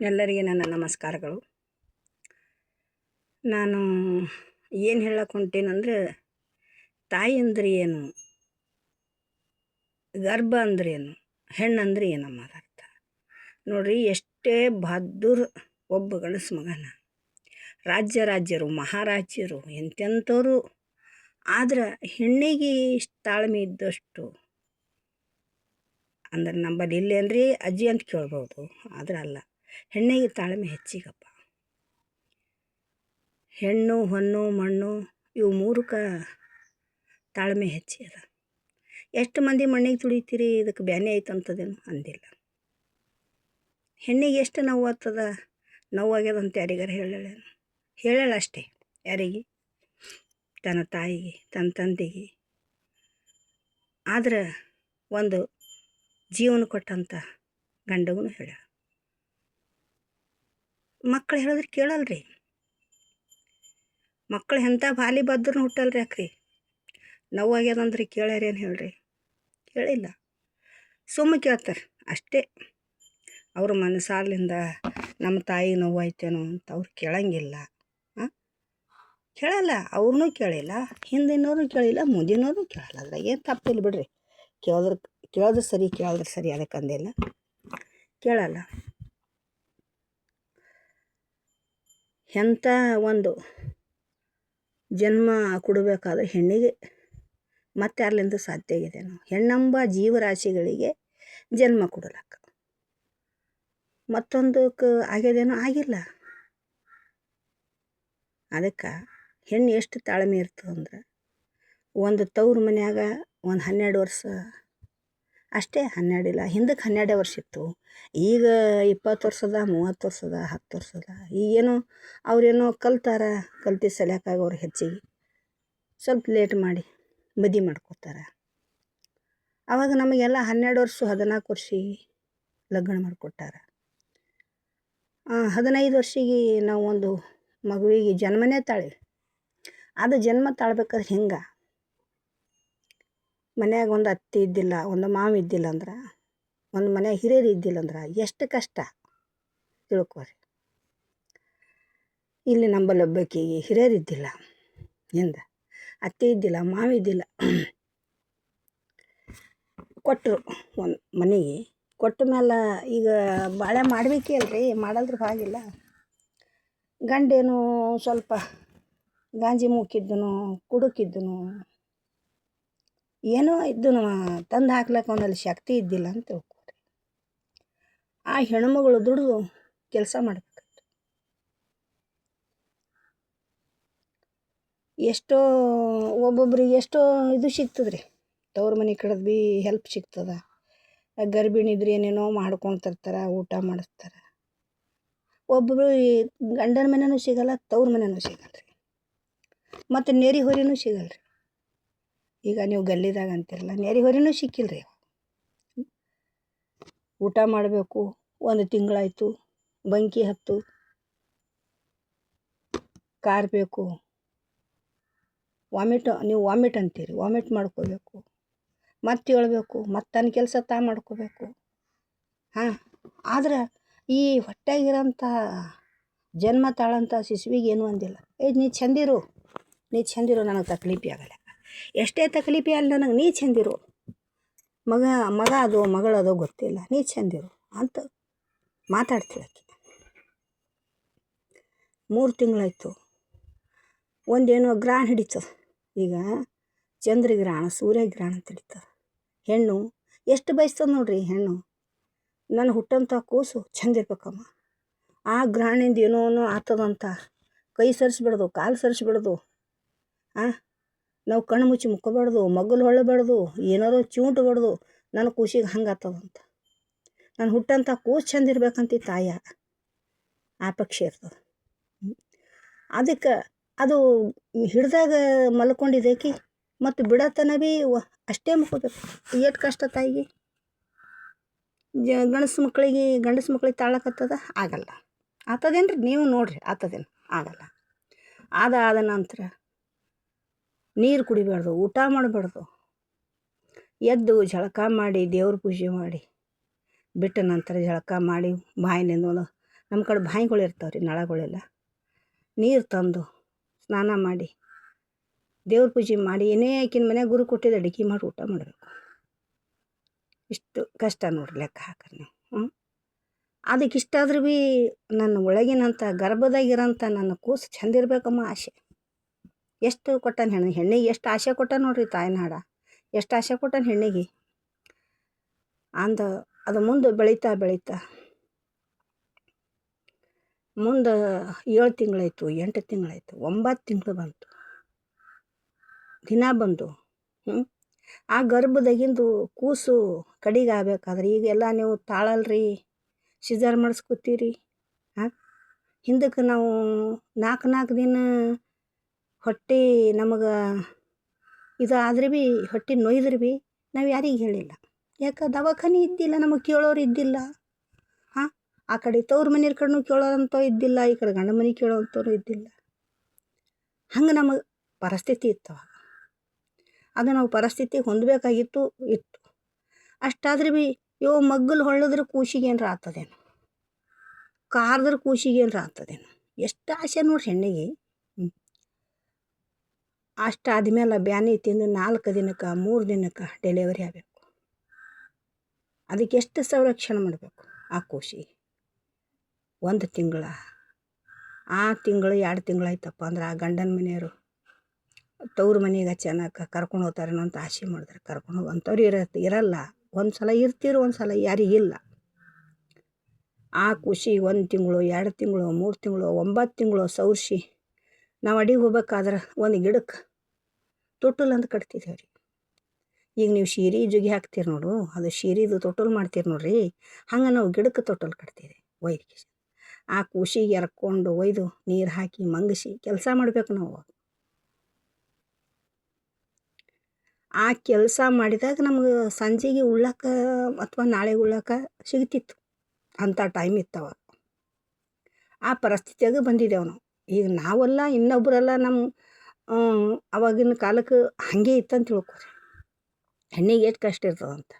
ಎಲ್ಲರಿಗೆ ನನ್ನ ನಮಸ್ಕಾರಗಳು. ನಾನು ಏನು ಹೇಳಕ್ಕೆ ಹೊಂಟೇನಂದ್ರೆ, ತಾಯಿ ಅಂದ್ರೆ ಏನು, ಗರ್ಭ ಅಂದ್ರೆ ಏನು, ಹೆಣ್ಣಂದ್ರೆ ಏನಮ್ಮ ಅರ್ಥ ನೋಡ್ರಿ. ಎಷ್ಟೇ ಬಹದ್ದೂರ್ ಒಬ್ಬ ಗಂಡಸು ಮಗನ, ರಾಜ್ಯರು ಮಹಾರಾಜ್ಯರು ಎಂತೆಂಥವ್ರು ಆದ್ರೆ ಹೆಣ್ಣಿಗೆ ಇಷ್ಟು ತಾಳ್ಮೆ ಇದ್ದಷ್ಟು ಅಂದ್ರೆ ನಂಬಲ್ಲಿ ಇಲ್ಲೇ ಅಂದ್ರೆ ಅಜ್ಜಿ ಅಂತ ಕೇಳ್ಬೋದು, ಆದ್ರೆ ಅಲ್ಲ, ಹೆಣ್ಣಿಗೆ ತಾಳ್ಮೆ ಹೆಚ್ಚಿಗಪ್ಪ. ಹೆಣ್ಣು ಹೊನ್ನು ಮಣ್ಣು ಇವು ಮೂರಕ್ಕೆ ತಾಳ್ಮೆ ಹೆಚ್ಚಿ ಅದ. ಎಷ್ಟು ಮಂದಿ ಮಣ್ಣಿಗೆ ತುಳಿತೀರಿ, ಇದಕ್ಕೆ ಬ್ಯಾನೆ ಐತಂತದೇನು ಅಂದಿಲ್ಲ. ಹೆಣ್ಣಿಗೆ ಎಷ್ಟು ನೋವು ಆಗ್ತದ, ನೋವಾಗ್ಯದಂತ ಯಾರಿಗಾರ ಹೇಳಲ್ಲ ಅಷ್ಟೇ. ಯಾರಿಗೆ? ತನ್ನ ತಾಯಿಗೆ, ತನ್ನ ತಂದೆಗೆ. ಆದ್ರೆ ಒಂದು ಜೀವನ ಕೊಟ್ಟಂಥ ಗಂಡಗೂ ಹೇಳ. ಮಕ್ಕಳು ಹೇಳಿದ್ರೆ ಕೇಳಲ್ರಿ. ಮಕ್ಕಳು ಎಂಥ ಬಾಲಿ ಬದ್ರೂ ಹುಟ್ಟಲ್ರಿ. ಯಾಕ್ರಿ? ನೋವಾಗ್ಯದಂದ್ರೆ ಕೇಳ್ಯಾರೇನು ಹೇಳ್ರಿ? ಕೇಳಿಲ್ಲ. ಸುಮ್ಮ ಕೇಳ್ತಾರೆ ಅಷ್ಟೇ. ಅವ್ರ ಮನಸಾರ್ಲಿಂದ ನಮ್ಮ ತಾಯಿ ನೋವಾಯ್ತೇನೋ ಅಂತ ಅವ್ರು ಕೇಳಂಗಿಲ್ಲ. ಕೇಳಲ್ಲ. ಅವ್ರನ್ನೂ ಕೇಳಿಲ್ಲ, ಹಿಂದಿನವ್ರು ಕೇಳಿಲ್ಲ, ಮುಂದಿನವ್ರು ಕೇಳಲ್ಲ. ಅದ್ರಾಗ ಏನು ತಪ್ಪಿಲ್ಲ ಬಿಡ್ರಿ. ಕೇಳಿದ್ರೆ ಸರಿ ಅದಕ್ಕಂದಿಲ್ಲ. ಕೇಳಲ್ಲ. ಎಂಥ ಒಂದು ಜನ್ಮ ಕೊಡಬೇಕಾದ್ರೆ ಹೆಣ್ಣಿಗೆ ಮತ್ತೆ ಅಲ್ಲಿಂದ ಸಾಧ್ಯ ಆಗಿದೆನೋ. ಹೆಣ್ಣಂಬ ಜೀವರಾಶಿಗಳಿಗೆ ಜನ್ಮ ಕೊಡಲಕ್ಕ ಮತ್ತೊಂದಕ್ಕೆ ಆಗ್ಯದೇನೋ ಆಗಿಲ್ಲ. ಅದಕ್ಕೆ ಹೆಣ್ಣು ಎಷ್ಟು ತಾಳ್ಮೆ ಇರ್ತದಂದ್ರೆ, ಒಂದು ತವ್ರ ಮನ್ಯಾಗ ಒಂದು 12 ವರ್ಷ ಅಷ್ಟೇ. 12 ಇಲ್ಲ, ಹಿಂದಕ್ಕೆ 12 ವರ್ಷ ಇತ್ತು. ಈಗ 20 ವರ್ಷದ, 30 ವರ್ಷದ, 10 ವರ್ಷದ. ಈಗೇನೋ ಅವ್ರೇನೋ ಕಲ್ತಿ ಸಲ್ಯಾಕಾಗ ಅವ್ರು ಹೆಚ್ಚಿಗೆ ಸ್ವಲ್ಪ ಲೇಟ್ ಮಾಡಿ ಮದುವೆ ಮಾಡ್ಕೋತಾರೆ. ಆವಾಗ ನಮಗೆಲ್ಲ 12 ವರ್ಷ 14 ವರ್ಷ ಲಗ್ನ ಮಾಡಿಕೊಟ್ಟಾರ. 15 ವರ್ಷಿಗೆ ನಾವು ಒಂದು ಮಗುವಿಗೆ ಜನ್ಮನೇ ತಾಳಿ. ಅದು ಜನ್ಮ ತಾಳ್ಬೇಕಾದ್ರೆ ಹಿಂಗೆ ಮನ್ಯಾಗ ಒಂದು ಅತ್ತಿ ಇದ್ದಿಲ್ಲ, ಒಂದು ಮಾವ ಇದ್ದಿಲ್ಲ ಅಂದ್ರೆ, ಒಂದು ಮನ್ಯಾಗ ಹಿರಿಯರು ಇದ್ದಿಲ್ಲ ಅಂದ್ರೆ ಎಷ್ಟು ಕಷ್ಟ ತಿಳ್ಕೊರಿ. ಇಲ್ಲಿ ನಂಬಲ್ಲಿ ಒಬ್ಬಾಕಿಗೆ ಹಿರಿಯರು ಇದ್ದಿಲ್ಲ, ಹಿಂದೆ ಅತ್ತೆ ಇದ್ದಿಲ್ಲ, ಮಾವ ಇದ್ದಿಲ್ಲ. ಕೊಟ್ಟರು ಒಂದು ಮನೆಗೆ. ಕೊಟ್ಟ ಮೇಲೆ ಈಗ ಬಾಳೆ ಮಾಡಬೇಕೇ ಅಲ್ರಿ, ಮಾಡಲ್ದ್ರ ಹಾಗಿಲ್ಲ. ಗಂಡೇನು ಸ್ವಲ್ಪ ಗಾಂಜಿ ಮೂಕಿದ್ದನು, ಕುಡುಕಿದ್ದನು, ಏನೋ ಇದ್ದನು, ತಂದು ಹಾಕ್ಲಕ್ಕೆ ಅವನಲ್ಲಿ ಶಕ್ತಿ ಇದ್ದಿಲ್ಲ ಅಂತ ತಿಳ್ಕೊರಿ. ಆ ಹೆಣ್ಮಗಳು ದುಡಿದು ಕೆಲಸ ಮಾಡಬೇಕಂತ ಎಷ್ಟೋ ಒಬ್ಬೊಬ್ರಿಗೆ ಎಷ್ಟೋ ಇದು ಸಿಗ್ತದ್ರಿ. ತವ್ರ ಮನೆ ಕಡೆದು ಭೀ ಹೆಲ್ಪ್ ಸಿಗ್ತದ. ಗರ್ಭಿಣಿ ಇದ್ರೆ ಏನೇನೋ ಮಾಡ್ಕೊಂಡು ತರ್ತಾರೆ, ಊಟ ಮಾಡಿಸ್ತಾರೆ. ಒಬ್ಬೊಬ್ರು ಗಂಡನ ಮನೆಯೂ ಸಿಗಲ್ಲ, ತವ್ರ ಮನೆಯೂ ಸಿಗಲ್ರಿ, ಮತ್ತು ನೆರೆ ಹೊರಿನೂ ಸಿಗಲ್ರಿ. ಈಗ ನೀವು ಗಲ್ಲಿದಾಗ ಅಂತಿರಲ್ಲ, ನೆರೆ ಹೊರಿನೂ ಸಿಕ್ಕಿಲ್ರಿ. ಊಟ ಮಾಡಬೇಕು, 1 ತಿಂಗಳಾಯ್ತು, ಬೆಂಕಿ ಹತ್ತು ಕಾರಬೇಕು, ನೀವು ವಾಮಿಟ್ ಅಂತೀರಿ, ವಾಮಿಟ್ ಮಾಡ್ಕೋಬೇಕು, ಮತ್ತೆ ಹೇಳ್ಬೇಕು, ಮತ್ತು ತನ್ನ ಕೆಲಸ ಮಾಡ್ಕೋಬೇಕು. ಆದ್ರೆ ಈ ಹೊಟ್ಟೆಗಿರೋಂಥ ಜನ್ಮ ತಾಳಂಥ ಶಿಶುವಿಗೆ ಏನೂ ಅಂದಿಲ್ಲ. ನೀ ಚಂದಿರು ನನಗೆ ತಕ್ಲೀಫಿ ಆಗಲ್ಲ. ಎಷ್ಟೇ ತಕ್ಲೀಫಿ ಅಲ್ಲ ನನಗೆ, ನೀ ಚಂದಿರು, ಮಗ ಅದು ಮಗಳದೋ ಗೊತ್ತಿಲ್ಲ, ನೀ ಚಂದಿರು ಅಂತ ಮಾತಾಡ್ತೀಳಕ್ಕೆ. 3 ತಿಂಗಳಾಯ್ತು. ಒಂದೇನೋ ಗ್ರಹಣ ಹಿಡಿತದೆ. ಈಗ ಚಂದ್ರಗ್ರಹಣ, ಸೂರ್ಯಗ್ರಹಣ ಅಂತ ಹಿಡಿತದೆ. ಹೆಣ್ಣು ಎಷ್ಟು ಬಯಸ್ತದೆ ನೋಡ್ರಿ. ಹೆಣ್ಣು ನಾನು ಹುಟ್ಟಂಥ ಕೂಸು ಚಂದ ಇರ್ಬೇಕಮ್ಮ. ಆ ಗ್ರಹಣಿಂದ ಏನೋ ಆಗ್ತದಂತ ಕೈ ಸರಿಸ್ಬಿಡ್ದು, ಕಾಲು ಸರಿಸ್ಬಿಡ್ದು, ನಾವು ಕಣ್ಣು ಮುಚ್ಚಿ ಮುಕ್ಕೋಬಾರ್ದು, ಮಗ್ಗಲು ಹೊಳ್ಳಬಾರ್ದು, ಏನಾರು ಚಿವುಟ್ಬಾರ್ದು. ನನ್ನ ಕೂಸಿಗೆ ಹಂಗೆ ಆಗ್ತದಂತ. ನಾನು ಹುಟ್ಟಂಥ ಕೂಸು ಚಂದ ಇರ್ಬೇಕಂತ ತಾಯ ಆಪೇಕ್ಷೆ ಇರ್ತದೆ. ಅದಕ್ಕೆ ಅದು ಹಿಡ್ದಾಗ ಮಲ್ಕೊಂಡಿದ್ದೈಕಿ ಮತ್ತು ಬಿಡತನ ಭೀ ಅಷ್ಟೇ ಮುಕ್ಕೋಬೇಕು. ಎಷ್ಟು ಕಷ್ಟ ತಾಯಿಗೆ. ಗಂಡಸು ಮಕ್ಳಿಗೆ ತಾಳಕತ್ತದ ಆಗಲ್ಲ. ಆಗ್ತದೇನ್ರಿ? ನೀವು ನೋಡ್ರಿ, ಆಗ್ತದೇನು? ಆಗಲ್ಲ. ಆದ ನಂತರ ನೀರು ಕುಡಿಬಾರ್ದು, ಊಟ ಮಾಡಬಾರ್ದು, ಎದ್ದು ಜಳಕ ಮಾಡಿ ದೇವ್ರ ಪೂಜೆ ಮಾಡಿ ಬಿಟ್ಟ ನಂತರ ಜಳಕ ಮಾಡಿ ಬಾಯಿನಿಂದ ನಮ್ಮ ಕಡೆ ಬಾವಿಗಳು ಇರ್ತಾವೆ ರೀ, ನಳಗಳೆಲ್ಲ. ನೀರು ತಂದು ಸ್ನಾನ ಮಾಡಿ ದೇವ್ರ ಪೂಜೆ ಮಾಡಿ ಏನೇ ಆಕಿನ ಮನ್ಯಾಗ ಗುರು ಕೊಟ್ಟಿದ್ದು ಅಡುಗೆ ಮಾಡಿ ಊಟ ಮಾಡಬೇಕು. ಇಷ್ಟು ಕಷ್ಟ ನೋಡ್ರಿ, ಲೆಕ್ಕ ಹಾಕ್ರಿ ನೀವು. ಅದಕ್ಕೆ ಇಷ್ಟಾದ್ರೂ ಭೀ ನನ್ನ ಒಳಗಿನಂಥ ಗರ್ಭದಾಗಿರೋಂಥ ನನ್ನ ಕೂಸು ಚಂದ ಇರಬೇಕಮ್ಮ ಆಸೆ. ಎಷ್ಟು ಕೊಟ್ಟಾನ ಹೆಣ್ಣಿಗೆ ಎಷ್ಟು ಆಸೆ ಕೊಟ್ಟ ನೋಡ್ರಿ ತಾಯಿನಾಡ, ಎಷ್ಟು ಆಸೆ ಕೊಟ್ಟಾನ ಹೆಣ್ಣಿಗೆ. ಅದು ಮುಂದೆ ಬೆಳೀತಾ ಬೆಳೀತಾ ಮುಂದೆ 7 ತಿಂಗಳಾಯಿತು, 8 ತಿಂಗಳಾಯಿತು, 9 ತಿಂಗಳು ಬಂತು, ದಿನ ಬಂದು. ಆ ಗರ್ಭದಾಗಿಂದು ಕೂಸು ಕಡಿಗೆ ಆಗ್ಬೇಕಾದ್ರೆ ಈಗೆಲ್ಲ ನೀವು ತಾಳಲ್ರಿ, ಸಿಜರ್ ಮಾಡಿಸ್ಕೊತೀರಿ. ಹಿಂದಕ್ಕೆ ನಾವು 4 ದಿನ ಹೊಟ್ಟೆ ನಮಗೆ ಇದು ಆದ್ರೆ ಭೀ ಹೊಟ್ಟೆ ನೋಯ್ದ್ರೆ ಭೀ ನಾವು ಯಾರಿಗೆ ಹೇಳಿಲ್ಲ. ಯಾಕೆ? ದವಾಖಾನೆ ಇದ್ದಿಲ್ಲ, ನಮಗೆ ಕೇಳೋರು ಇದ್ದಿಲ್ಲ. ಆ ಕಡೆ ತವ್ರ ಮನೆಯ ಕಡೆನೂ ಕೇಳೋರಂತ ಇದ್ದಿಲ್ಲ, ಈ ಕಡೆ ಗಂಡ ಮನೆ ಕೇಳೋವಂಥವ್ರು ಇದ್ದಿಲ್ಲ. ಹಂಗೆ ನಮಗೆ ಪರಿಸ್ಥಿತಿ ಇತ್ತು. ಅದು ನಾವು ಪರಿಸ್ಥಿತಿ ಹೊಂದಬೇಕಾಗಿತ್ತು ಇತ್ತು. ಅಷ್ಟಾದ್ರೆ ಭೀ ಮಗ್ಗಲು ಹೊಳ್ಳದ್ರೆ ಕೂಸಿಗೆ ಏನರ ಆಗ್ತದೇನು, ಕಾರ್ದ್ರೆ ಕೂಸಿಗೆ ಏನರ ಆಗ್ತದೇನು, ಎಷ್ಟು ಆಸೆ ನೋಡ್ರಿ ಹೆಣ್ಣಿಗೆ. ಅಷ್ಟಾದ್ಮೇಲೆ ಬ್ಯಾನಿ ತಿಂದು 4 ದಿನಕ್ಕೆ 3 ದಿನಕ್ಕೆ ಡೆಲಿವರಿ ಆಗಬೇಕು. ಅದಕ್ಕೆ ಎಷ್ಟು ಸಂರಕ್ಷಣೆ ಮಾಡಬೇಕು ಆ ಕೂಸಿಗೆ? 1 ತಿಂಗಳ, ಆ ತಿಂಗಳು 2 ತಿಂಗಳಾಯ್ತಪ್ಪ ಅಂದ್ರೆ ಆ ಗಂಡನ ಮನೆಯವರು ತವ್ರ ಮನೆಗೆ ಚೆನ್ನಾಗಿ ಕರ್ಕೊಂಡು ಹೋಗ್ತಾರೇನೋ ಅಂತ ಆಸೆ ಮಾಡಿದ್ರೆ ಕರ್ಕೊಂಡು ಹೋಗೋಂಥವ್ರು ಇರಲ್ಲ. ಒಂದು ಸಲ ಇರ್ತೀರು, ಒಂದು ಸಲ ಯಾರಿಗಿಲ್ಲ. ಆ ಖುಷಿ 1 ತಿಂಗಳು 2 ತಿಂಗಳು 3 ತಿಂಗಳು 9 ತಿಂಗಳು ಸೌರಿಸಿ ನಾವು ಅಡಿಗೆ ಹೋಗ್ಬೇಕಾದ್ರೆ ಒಂದು ಗಿಡಕ್ಕೆ ತೊಟ್ಟಲು ಅಂತ ಕಟ್ತಿದ್ದೇವೆ ರೀ. ಈಗ ನೀವು ಶೀರೆ ಜುಗಿ ಹಾಕ್ತೀರಿ ನೋಡು, ಅದು ಶೀರಿದು ತೊಟ್ಟಲು ಮಾಡ್ತೀರಿ ನೋಡ್ರಿ, ಹಂಗೆ ನಾವು ಗಿಡಕ್ಕೆ ತೊಟ್ಟಲು ಕಟ್ತೀವಿ ಒಯ್ದು. ಆ ಖುಷಿಗೆ ಎರ್ಕೊಂಡು ಒಯ್ದು ನೀರು ಹಾಕಿ ಮಂಗಿಸಿ ಕೆಲಸ ಮಾಡಬೇಕು ನಾವು. ಆ ಕೆಲಸ ಮಾಡಿದಾಗ ನಮ್ಗೆ ಸಂಜೆಗೆ ಉಳ್ಳಕ್ಕೆ ಅಥವಾ ನಾಳೆ ಉಳ್ಳಕ್ಕೆ ಸಿಗ್ತಿತ್ತು. ಅಂಥ ಟೈಮ್ ಇತ್ತವ. ಆ ಪರಿಸ್ಥಿತಿಯಾಗ ಬಂದಿದ್ದೇವೆ ನಾವು. ಈಗ ನಾವೆಲ್ಲ ಇನ್ನೊಬ್ಬರೆಲ್ಲ ನಮ್ಮ ಅವಾಗಿನ ಕಾಲಕ್ಕೆ ಹಾಗೆ ಇತ್ತಂತ ತಿಳ್ಕೊರಿ. ಹೆಣ್ಣಿಗೆ ಎಷ್ಟು ಕಷ್ಟ ಇರ್ತದಂತ.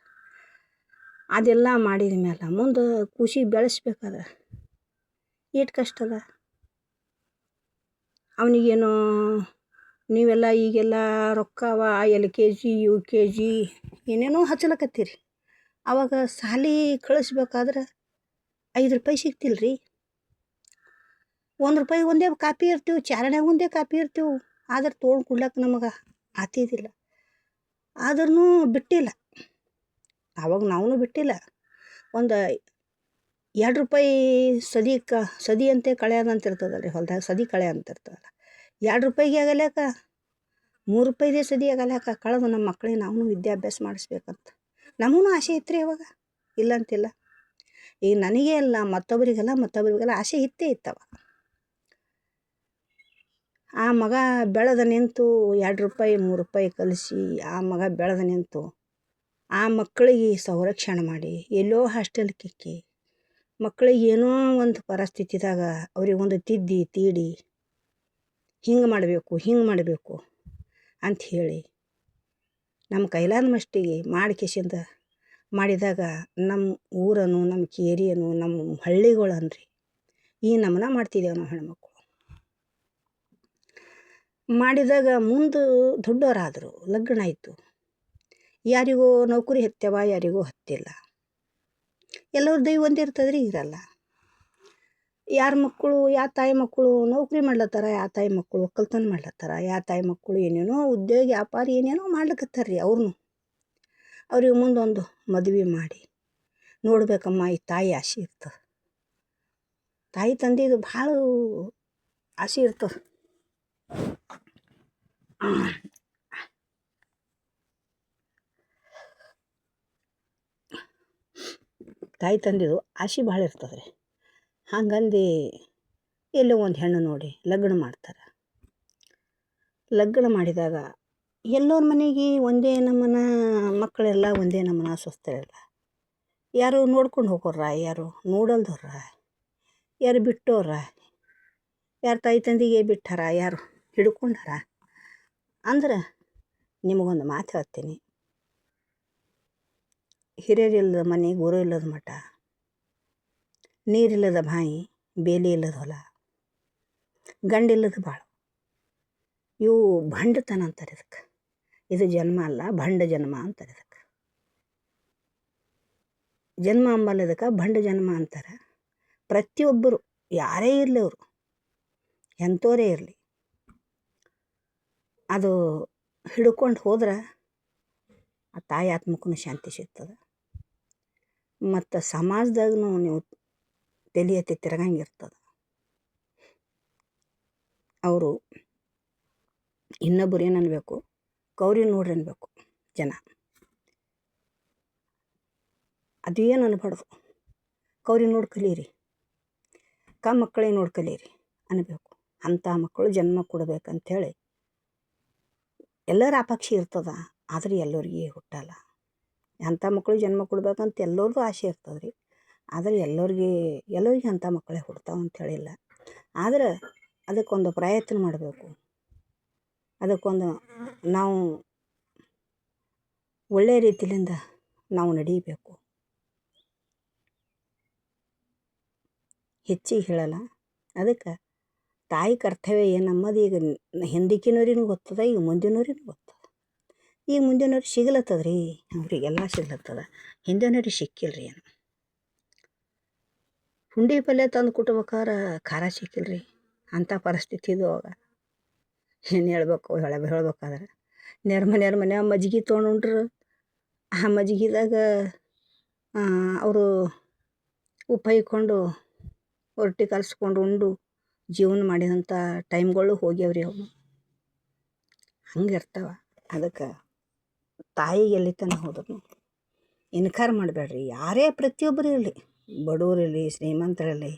ಅದೆಲ್ಲ ಮಾಡಿದ ಮೇಲೆ ಮುಂದೆ ಖುಷಿ ಬೆಳೆಸ್ಬೇಕಾದ್ರೆ ಎಷ್ಟು ಕಷ್ಟ ಅದ. ಅವನಿಗೇನೋ ನೀವೆಲ್ಲ ಈಗೆಲ್ಲ ರೊಕ್ಕವ LKG UKG ಏನೇನೋ ಹಚ್ಚಲಕತ್ತೀರಿ. ಆವಾಗ ಸಾಲಿ ಕಳಿಸ್ಬೇಕಾದ್ರೆ 5 ರೂಪಾಯಿ ಸಿಗ್ತಿಲ್ಲ ರೀ. 1 ರೂಪಾಯಿ ಒಂದೇ ಕಾಪಿ ಇರ್ತೀವಿ, ಚಾರಣ್ಯಾಗ ಒಂದೇ ಕಾಪಿ ಇರ್ತೀವಿ. ಆದ್ರೆ ತೊಗೊಂಡು ಕೊಡ್ಲಕ್ಕೆ ನಮಗೆ ಆತಿದ್ದಿಲ್ಲ. ಆದ್ರೂ ಬಿಟ್ಟಿಲ್ಲ. ಆವಾಗ ನಾವು ಬಿಟ್ಟಿಲ್ಲ. ಒಂದು 2 ರೂಪಾಯಿ ಸದಿ ಅಂತೆ ಕಳೆಯೋದಂತ ಇರ್ತದಲ್ಲ ರೀ, ಹೊಲ್ದಾಗ ಸದಿ ಕಳೆ ಅಂತ ಇರ್ತದಲ್ಲ. 2 ರೂಪಾಯಿಗೆ ಆಗಲ್ಯಾಕ 3 ರೂಪಾಯಿದೇ ಸದಿ ಆಗಲ್ಯಾಕ ಕಳೆದು ನಮ್ಮ ಮಕ್ಕಳಿಗೆ ನಾವು ವಿದ್ಯಾಭ್ಯಾಸ ಮಾಡಿಸ್ಬೇಕಂತ ನಮಗೂ ಆಸೆ ಇತ್ತು ರೀ ಅವಾಗ, ಇಲ್ಲಂತಿಲ್ಲ. ಈಗ ನನಗೇ ಅಲ್ಲ ಮತ್ತೊಬ್ಬರಿಗೆಲ್ಲ ಆಸೆ ಇತ್ತೇ ಇತ್ತವ. ಆ ಮಗ ಬೆಳೆದ ನಿಂತು 2 ರೂಪಾಯಿ 3 ರೂಪಾಯಿ ಕಲಿಸಿ ಆ ಮಗ ಬೆಳೆದ ನಿಂತು ಆ ಮಕ್ಕಳಿಗೆ ಸಂರಕ್ಷಣೆ ಮಾಡಿ ಎಲ್ಲೋ ಹಾಸ್ಟೆಲ್ಗೆ ಇಕ್ಕಿ ಮಕ್ಕಳಿಗೆ ಏನೋ ಒಂದು ಪರಿಸ್ಥಿತಿದಾಗ ಅವ್ರಿಗೆ ಒಂದು ತಿದ್ದಿ ತೀಡಿ ಹಿಂಗೆ ಮಾಡಬೇಕು ಅಂಥೇಳಿ ನಮ್ಮ ಕೈಲಾದ ಮಷ್ಟಿಗೆ ಮಾಡಿಕೆಸಿಂದ ಮಾಡಿದಾಗ ನಮ್ಮ ಊರನ್ನು ನಮ್ಮ ಕೇರಿಯನ್ನು ನಮ್ಮ ಹಳ್ಳಿಗಳನ್ರಿ ಈ ನಮನ ಮಾಡ್ತಿದ್ದೇವೆ ನಾವು ಹೆಣ್ಮಕ್ಳು. ಮಾಡಿದಾಗ ಮುಂದೆ ದೊಡ್ಡವರಾದರು, ಲಗ್ನ ಆಯಿತು. ಯಾರಿಗೋ ನೌಕರಿ ಹತ್ಯವ, ಯಾರಿಗೂ ಹತ್ತಿಲ್ಲ. ಎಲ್ಲರ ದೈವ ಒಂದೇ ಇರ್ತದ್ರಿ, ಇರಲ್ಲ. ಯಾರ ಮಕ್ಕಳು ಯಾವ ತಾಯಿ ಮಕ್ಕಳು ನೌಕರಿ ಮಾಡ್ಲತ್ತಾರ, ಯಾವ ತಾಯಿ ಮಕ್ಕಳು ಒಕ್ಕಲ್ತನ ಮಾಡ್ಲತ್ತಾರ, ಯಾವ ತಾಯಿ ಮಕ್ಕಳು ಏನೇನೋ ಉದ್ಯೋಗ ವ್ಯಾಪಾರ ಏನೇನೋ ಮಾಡ್ಲಿಕ್ಕತ್ತಾರ್ರಿ. ಅವ್ರಿಗೆ ಮುಂದೊಂದು ಮದುವೆ ಮಾಡಿ ನೋಡ್ಬೇಕಮ್ಮ ಈ ತಾಯಿ ಆಸೆ ಇರ್ತದೆ. ತಾಯಿ ತಂದೆದು ಭಾಳ ಆಸೆ ಇರ್ತದೆ. ತಾಯಿ ತಂದೆದು ಆಸೆ ಭಾಳ ಇರ್ತದೆ ರೀ. ಹಂಗಂದು ಎಲ್ಲೋ ಒಂದು ಹೆಣ್ಣು ನೋಡಿ ಲಗ್ನ ಮಾಡ್ತಾರೆ. ಲಗ್ನ ಮಾಡಿದಾಗ ಎಲ್ಲೋರ ಮನೆಗೆ ಒಂದೇ ನಮ್ಮನ ಮಕ್ಕಳೆಲ್ಲ ಒಂದೇ ನಮ್ಮನ ಸ್ವಸ್ಥರಿಲ್ಲ. ಯಾರು ನೋಡ್ಕೊಂಡು ಹೋಗೋರ, ಯಾರು ನೋಡಲ್ದವ್ರ, ಯಾರು ಬಿಟ್ಟೋರ, ಯಾರು ತಾಯಿ ತಂದೆಗೆ ಬಿಟ್ಟಾರ, ಯಾರು ಹಿಡ್ಕೊಂಡಾರ. ಅಂದ್ರೆ ನಿಮಗೊಂದು ಮಾತು ಹೇಳ್ತೀನಿ, ಹಿರಿಯರಿಲ್ಲದ ಮನೆ ಗುರು ಇಲ್ಲದ ಮಠ, ನೀರಿಲ್ಲದ ಬಾಯಿ ಬೇಲಿ ಇಲ್ಲದ ಹೊಲ, ಗಂಡಿಲ್ಲದ ಬಾಳು, ಇವು ಭಂಡತನ ಅಂತಾರೆ ಇದಕ್ಕೆ. ಇದು ಜನ್ಮ ಅಲ್ಲ, ಭಂಡ ಜನ್ಮ ಅಂತಾರೆ ಇದಕ್ಕೆ. ಜನ್ಮ ಅಂಬಲ್ಲ, ಇದಕ್ಕೆ ಭಂಡ ಜನ್ಮ ಅಂತಾರೆ. ಪ್ರತಿಯೊಬ್ಬರು ಯಾರೇ ಇರಲಿ, ಅವರು ಎಂಥವರೇ ಇರಲಿ, ಅದು ಹಿಡ್ಕೊಂಡು ಹೋದ್ರೆ ಆ ತಾಯಿ ಆತ್ಮಕ್ಕೂ ಶಾಂತಿ ಸಿಗ್ತದೆ. ಮತ್ತು ಸಮಾಜದಾಗೂ ನೀವು ತಲೆ ಎತ್ತಿ ತಿರ್ಗಂಗಿರ್ತದೆ. ಅವರು ಇನ್ನೊಬ್ಬರು ಏನು ಅನ್ಬೇಕು, ಗೌರಿ ನೋಡ್ರಿ ಅನ್ಬೇಕು ಜನ. ಅದು ಏನು ಅನ್ಬಾರ್ದು, ಗೌರಿ ನೋಡಿ ಕಲೀರಿ, ಮಕ್ಕಳಿಗೆ ನೋಡಿ ಕಲೀರಿ ಅನ್ಬೇಕು. ಅಂಥ ಮಕ್ಕಳು ಜನ್ಮ ಕೊಡ್ಬೇಕಂಥೇಳಿ ಎಲ್ಲರ ಅಪೇಕ್ಷೆ ಇರ್ತದೆ, ಆದರೆ ಎಲ್ಲರಿಗೆ ಹುಟ್ಟಲ್ಲ. ಅಂಥ ಮಕ್ಕಳು ಜನ್ಮ ಕೊಡ್ಬೇಕಂತ ಎಲ್ಲರಿಗೂ ಆಸೆ ಇರ್ತದೆ ರೀ, ಆದರೆ ಎಲ್ಲರಿಗೆ ಅಂಥ ಮಕ್ಕಳೇ ಹುಡ್ತಾವೆ ಅಂಥೇಳಿಲ್ಲ. ಆದರೆ ಅದಕ್ಕೊಂದು ಪ್ರಯತ್ನ ಮಾಡಬೇಕು. ಅದಕ್ಕೊಂದು ನಾವು ಒಳ್ಳೆಯ ರೀತಿಯಿಂದ ನಾವು ನಡೀಬೇಕು. ಹೆಚ್ಚಿಗೆ ಹೇಳಲ್ಲ. ಅದಕ್ಕೆ ತಾಯಿ ಕರ್ತವ್ಯ ಏನಮ್ಮದು ಈಗ ಹಿಂದಿಕಿನವ್ರಿಗೂ ಗೊತ್ತದ, ಈಗ ಮುಂದಿನವ್ರಿಗೂ ಗೊತ್ತದ. ಈಗ ಮುಂದಿನವ್ರಿಗೆ ಸಿಗ್ಲತ್ತದ ರೀ, ಅವರಿಗೆಲ್ಲ ಸಿಗ್ಲತ್ತದ, ಹಿಂದಿನವ್ರಿಗೆ ಸಿಕ್ಕಿಲ್ಲ ರೀ. ಏನು ಪುಂಡಿ ಪಲ್ಯ ತಂದು ಕುಟ್ಬೇಕಾರೆ ಖಾರ ಸಿಕ್ಕಿಲ್ಲ ರೀ, ಅಂಥ ಪರಿಸ್ಥಿತಿ ಇದು. ಅವಾಗ ಏನು ಹೇಳ್ಬೇಕಾದ್ರೆ ಮನೆ ಮಜ್ಜಿಗೆ ತೊಗೊಂಡ್ರು. ಆ ಮಜ್ಜಿಗೆದಾಗ ಅವರು ಉಪ್ಪು ಹೈಕೊಂಡು ರೊಟ್ಟಿ ಕಲಸ್ಕೊಂಡು ಉಂಡು ಜೀವನ ಮಾಡಿದಂಥ ಟೈಮ್ಗಳು ಹೋಗ್ಯಾವ್ರಿ. ಅವು ಹಂಗೆ ಇರ್ತಾವೆ. ಅದಕ್ಕೆ ತಾಯಿಗೆ ಎಲ್ಲಿ ತನಕ ಹೋದ್ರು ಇನ್ಕಾರ ಮಾಡಬೇಡ್ರಿ. ಯಾರೇ ಪ್ರತಿಯೊಬ್ಬರು ಇರಲಿ, ಬಡವರಿರಲಿ, ಶ್ರೀಮಂತರಿರಲಿ,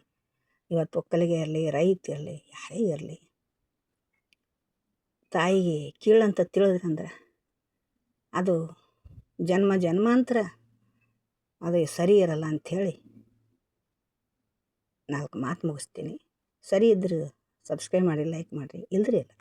ಇವತ್ತು ಒಕ್ಕಲಿಗೆ ಇರಲಿ, ರೈತ ಇರಲಿ, ಯಾರೇ ಇರಲಿ, ತಾಯಿಗೆ ಕೀಳಂತ ತಿಳಿದ್ರಂದ್ರೆ ಅದು ಜನ್ಮಾಂತರ ಅದು ಸರಿ ಇರಲ್ಲ ಅಂಥೇಳಿ 4 ಮಾತು ಮುಗಿಸ್ತೀನಿ. ಸರಿ ಇದ್ರೆ ಸಬ್ಸ್ಕ್ರೈಬ್ ಮಾಡಿ, ಲೈಕ್ ಮಾಡಿರಿ, ಇಲ್ಲದ್ರಿ ಇಲ್ಲ.